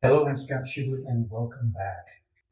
Hello, I'm Scott Schubert and welcome back.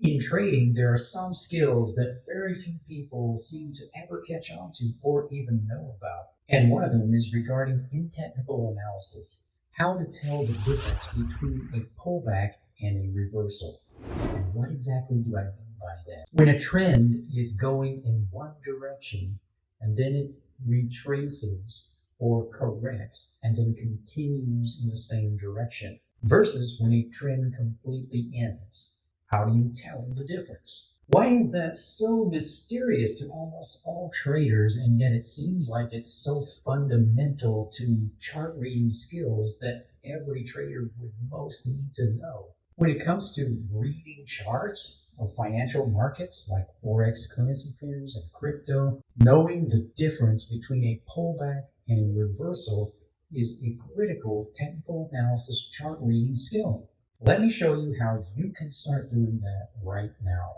In trading, there are some skills that very few people seem to ever catch on to or even know about. And one of them is regarding in-technical analysis, how to tell the difference between a pullback and a reversal. And what exactly do I mean by that? When a trend is going in one direction and then it retraces or corrects and then continues in the same direction, versus when a trend completely ends. How do you tell the difference? Why is that so mysterious to almost all traders, and yet it seems like it's so fundamental to chart reading skills that every trader would most need to know? When it comes to reading charts of financial markets like Forex, currency pairs, and crypto, knowing the difference between a pullback and a reversal is a critical technical analysis chart reading skill. Let me show you how you can start doing that right now.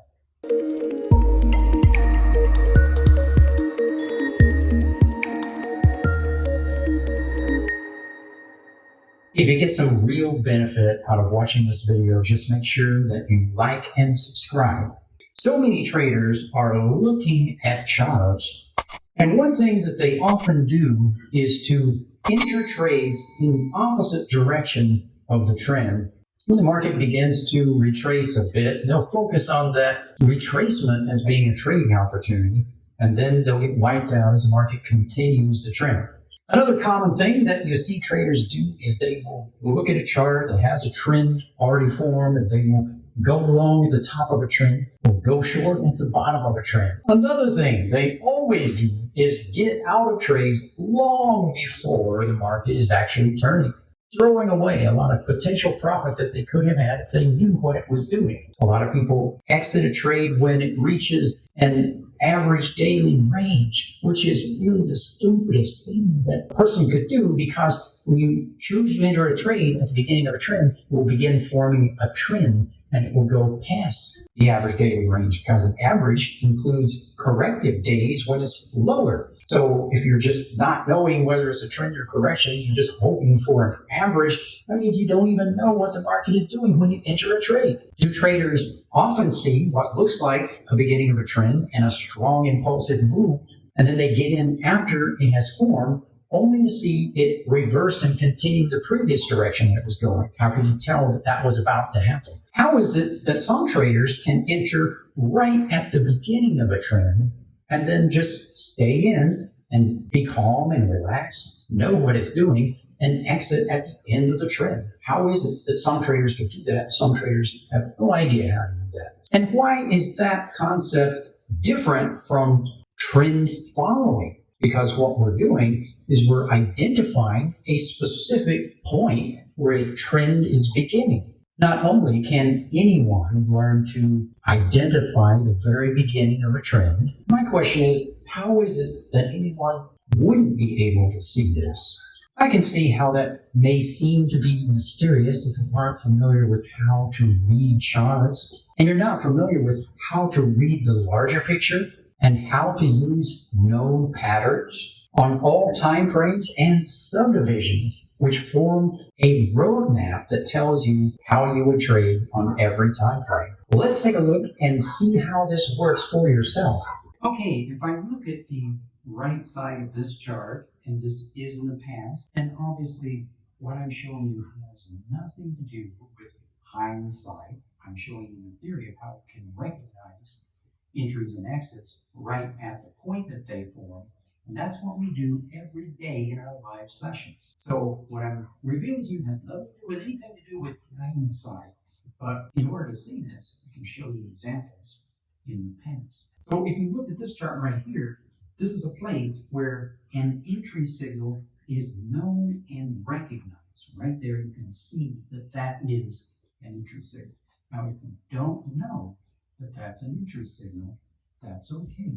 If you get some real benefit out of watching this video, just make sure that you like and subscribe. So many traders are looking at charts, and one thing that they often do is to enter trades in the opposite direction of the trend. When the market begins to retrace a bit, they'll focus on that retracement as being a trading opportunity, and then they'll get wiped out as the market continues the trend. Another common thing that you see traders do is they will look at a chart that has a trend already formed, and they will go long at the top of a trend or go short at the bottom of a trend. Another thing they always do is get out of trades long before the market is actually turning, throwing away a lot of potential profit that they could have had if they knew what it was doing. A lot of people exit a trade when it reaches an average daily range, which is really the stupidest thing that a person could do, because when you choose to enter a trade at the beginning of a trend, it will begin forming a trend and it will go past the average daily range, because an average includes corrective days when it's lower. So if you're just not knowing whether it's a trend or correction, you're just hoping for an average, that means you don't even know what the market is doing when you enter a trade. Do traders often see what looks like a beginning of a trend and a strong impulsive move, and then they get in after it has formed, only to see it reverse and continue the previous direction that it was going? How can you tell that that was about to happen? How is it that some traders can enter right at the beginning of a trend and then just stay in and be calm and relaxed, know what it's doing, and exit at the end of the trend? How is it that some traders can do that? Some traders have no idea how to do that. And why is that concept different from trend following? Because what we're doing is we're identifying a specific point where a trend is beginning. Not only can anyone learn to identify the very beginning of a trend, my question is, how is it that anyone wouldn't be able to see this? I can see how that may seem to be mysterious if you aren't familiar with how to read charts, and you're not familiar with how to read the larger picture and how to use known patterns on all time frames and subdivisions, which form a roadmap that tells you how you would trade on every time frame. Well, let's take a look and see how this works for yourself. Okay, if I look at the right side of this chart, and this is in the past, and obviously what I'm showing you has nothing to do with hindsight. I'm showing you the theory of how it can recognize entries and exits right at the point that they form. And that's what we do every day in our live sessions. So what I'm revealing to you has nothing to do with anything to do with hindsight. But in order to see this, I can show you examples in the past. So if you looked at this chart right here, this is a place where an entry signal is known and recognized. Right there, you can see that that is an entry signal. Now, if you don't know that that's an entry signal, that's okay.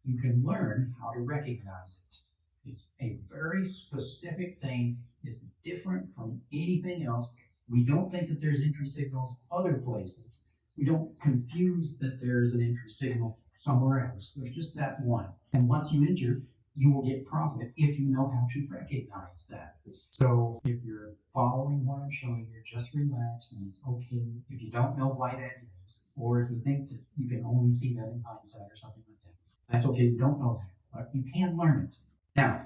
You can learn how to recognize it. It's a very specific thing. It's different from anything else. We don't think that there's entry signals other places. We don't confuse that there's an entry signal somewhere else. There's just that one. And once you enter, you will get profit if you know how to recognize that. So if you're following what I'm showing you, just relax and it's okay. If you don't know why that is, or if you think that you can only see that in hindsight or something like that, that's okay. You don't know that, but you can learn it. Now,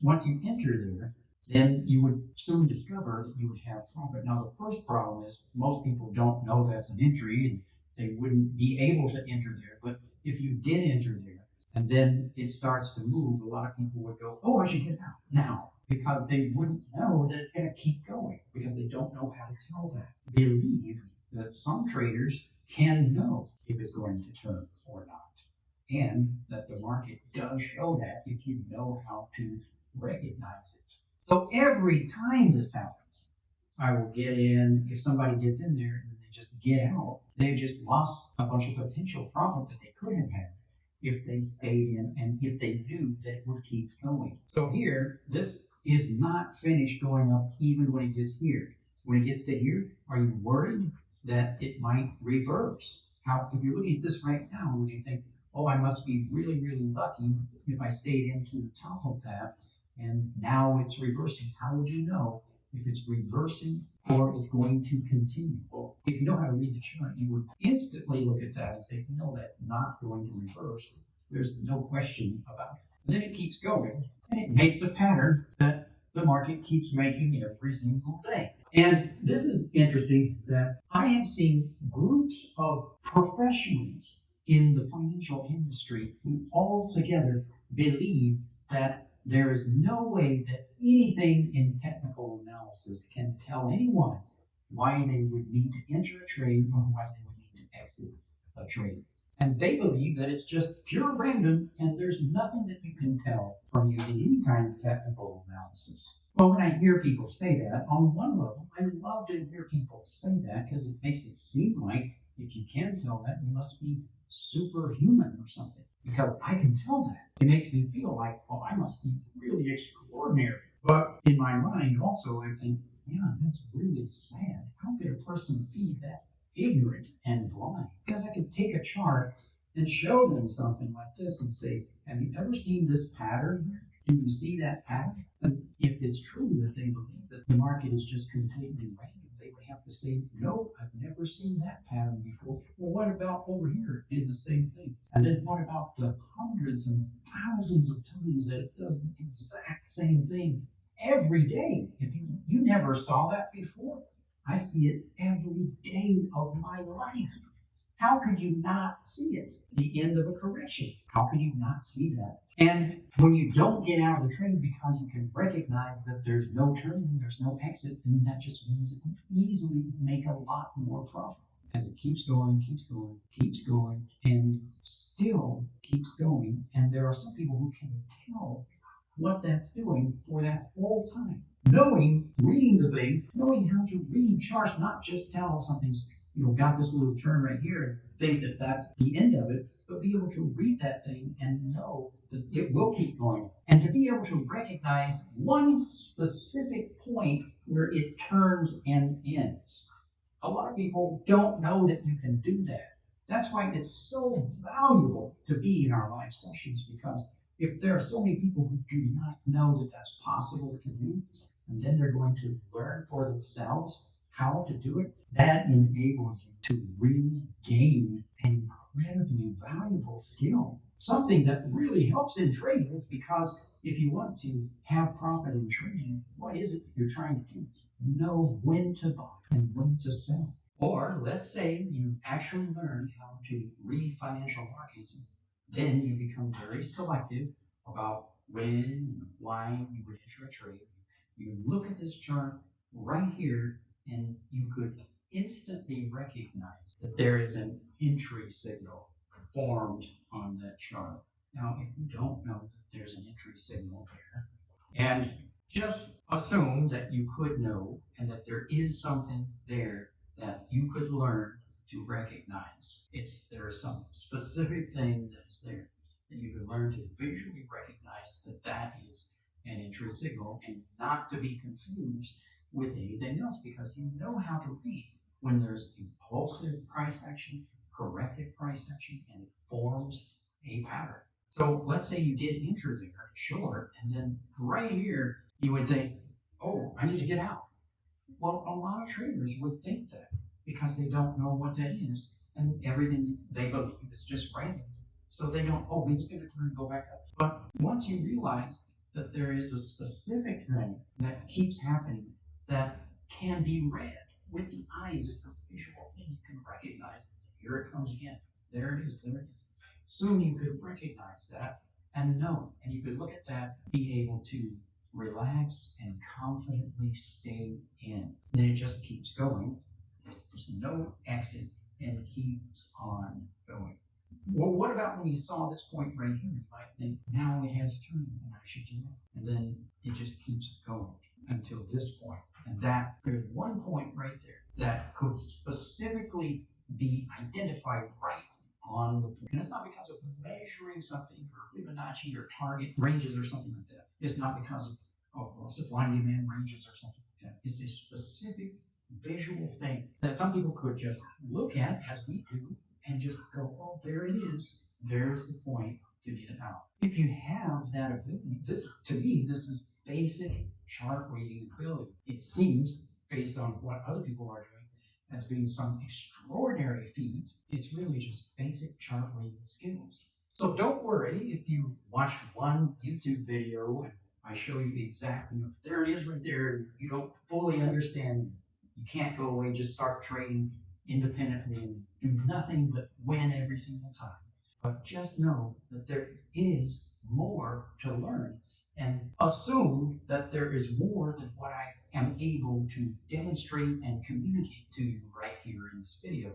once you enter there, then you would soon discover that you would have profit. Now, the first problem is most people don't know that's an entry and they wouldn't be able to enter there. But if you did enter there and then it starts to move, a lot of people would go, oh, I should get out now, because they wouldn't know that it's going to keep going because they don't know how to tell that. Believe that some traders can know if it's going to turn or not, and that the market does show that if you know how to recognize it. So every time this happens, I will get in. If somebody gets in there and they just get out, they've just lost a bunch of potential profit that they could have had if they stayed in and if they knew that it would keep going. So here, this is not finished going up even when it gets here. When it gets to here, are you worried that it might reverse? If you're looking at this right now, would you think, oh, I must be really, really lucky if I stayed into the top of that and now it's reversing? How would you know if it's reversing or is going to continue? Well, if you know how to read the chart, you would instantly look at that and say, no, that's not going to reverse. There's no question about it. And then it keeps going and it makes a pattern that the market keeps making every single day. And this is interesting that I have seen groups of professionals in the financial industry who all together believe that there is no way that anything in technical analysis can tell anyone why they would need to enter a trade or why they would need to exit a trade. And they believe that it's just pure random and there's nothing that you can tell from using any kind of technical analysis. Well, when I hear people say that, on one level, I love to hear people say that because it makes it seem like if you can tell that, you must be superhuman or something, because I can tell that. It makes me feel like, well, I must be really extraordinary. But in my mind also, I think, yeah, that's really sad. How could a person be that ignorant and blind? Because I could take a chart and show them something like this and say, have you ever seen this pattern here? Can you see that pattern? And if it's true that they believe that the market is just completely random, they would have to say, no, I've never seen that pattern before. Well, what about over here? It did the same thing. And then what about the hundreds and thousands of times that it does the exact same thing every day? If you never saw that before, I see it every day of my life. How could you not see it? The end of a correction. How could you not see that? And when you don't get out of the trade because you can recognize that there's no turn, there's no exit, then that just means it can easily make a lot more profit as it keeps going, keeps going, keeps going, and still keeps going. And there are some people who can tell what that's doing for that whole time. Reading the thing, knowing how to read charts, not just tell something's got this little turn right here and think that that's the end of it, but be able to read that thing and know that it will keep going. And to be able to recognize one specific point where it turns and ends. A lot of people don't know that you can do that. That's why it's so valuable to be in our live sessions, because if there are so many people who do not know that that's possible to do, and then they're going to learn for themselves how to do it, that enables you to really gain an incredibly valuable skill. Something that really helps in trading, because if you want to have profit in trading, what is it you're trying to do? Know when to buy and when to sell. Or let's say you actually learn how to read financial markets, then you become very selective about when and why you would enter a trade. You look at this chart right here, and you could instantly recognize that there is an entry signal formed on that chart. Now, if you don't know that there's an entry signal there, and just assume that you could know and that there is something there that you could learn to recognize. There is some specific thing that is there that you could learn to visually recognize that is an entry signal, and not to be confused with anything else, because you know how to read when there's impulsive price action, corrective price action, and it forms a pattern. So let's say you did enter there short, and then right here you would think, oh, I need to get out. Well, a lot of traders would think that because they don't know what that is, and everything they believe is just random. So they don't, oh, maybe it's going to turn and go back up. But once you realize that there is a specific thing that keeps happening that can be read with the eyes, it's a visual thing you can recognize. Here it comes again. There it is, there it is. Soon you could recognize that and know, and you could look at that, be able to relax and confidently stay in. Then it just keeps going. There's no exit, and it keeps on going. Well, what about when you saw this point right here? You might think, now it has turned, and I should do that. And then it just keeps going until this point. And that there's one point right there that could specifically be identified right on the point. And it's not because of measuring something or Fibonacci or target ranges or something like that. It's not because of supply and demand ranges or something like that. It's a specific visual thing that some people could just look at, as we do, and just go, oh, there it is. There's the point to get it out. If you have that ability, to me, this is basic chart reading ability. It seems, based on what other people are doing, as being some extraordinary feat. It's really just basic chart reading skills. So don't worry if you watch one YouTube video and I show you the exact, there it is right there, you don't fully understand. You can't go away, just start trading independently and do nothing but win every single time. But just know that there is more to learn, and assume that there is more than what I am able to demonstrate and communicate to you right here in this video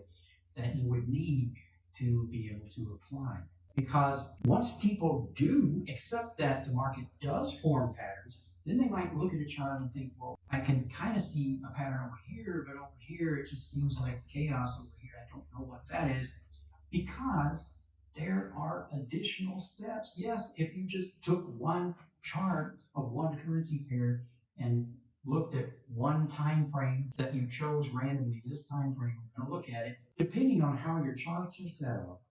that you would need to be able to apply. Because once people do accept that the market does form patterns, then they might look at a chart and think, well, I can kind of see a pattern over here, but over here it just seems like chaos over here. I don't know what that is. Because there are additional steps. Yes, if you just took one chart of one currency pair and looked at one time frame that you chose randomly, this time frame, we're going to look at it, depending on how your charts are set up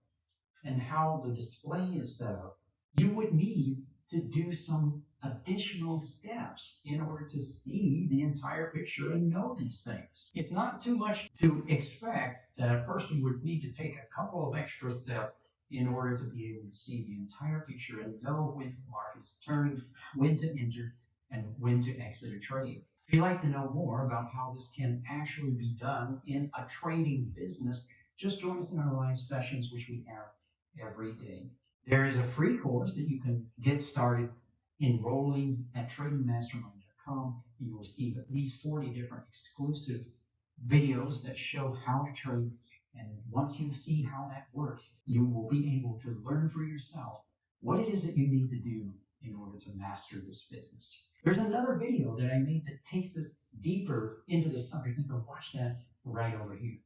and how the display is set up, you would need to do some additional steps in order to see the entire picture and know these things. It's not too much to expect that a person would need to take a couple of extra steps in order to be able to see the entire picture and know when the market is turning, when to enter, and when to exit a trade. If you'd like to know more about how this can actually be done in a trading business, just join us in our live sessions, which we have every day. There is a free course that you can get started enrolling at tradingmastermind.com. You will receive at least 40 different exclusive videos that show how to trade. And once you see how that works, you will be able to learn for yourself what it is that you need to do in order to master this business. There's another video that I made that takes us deeper into the subject. You can watch that right over here.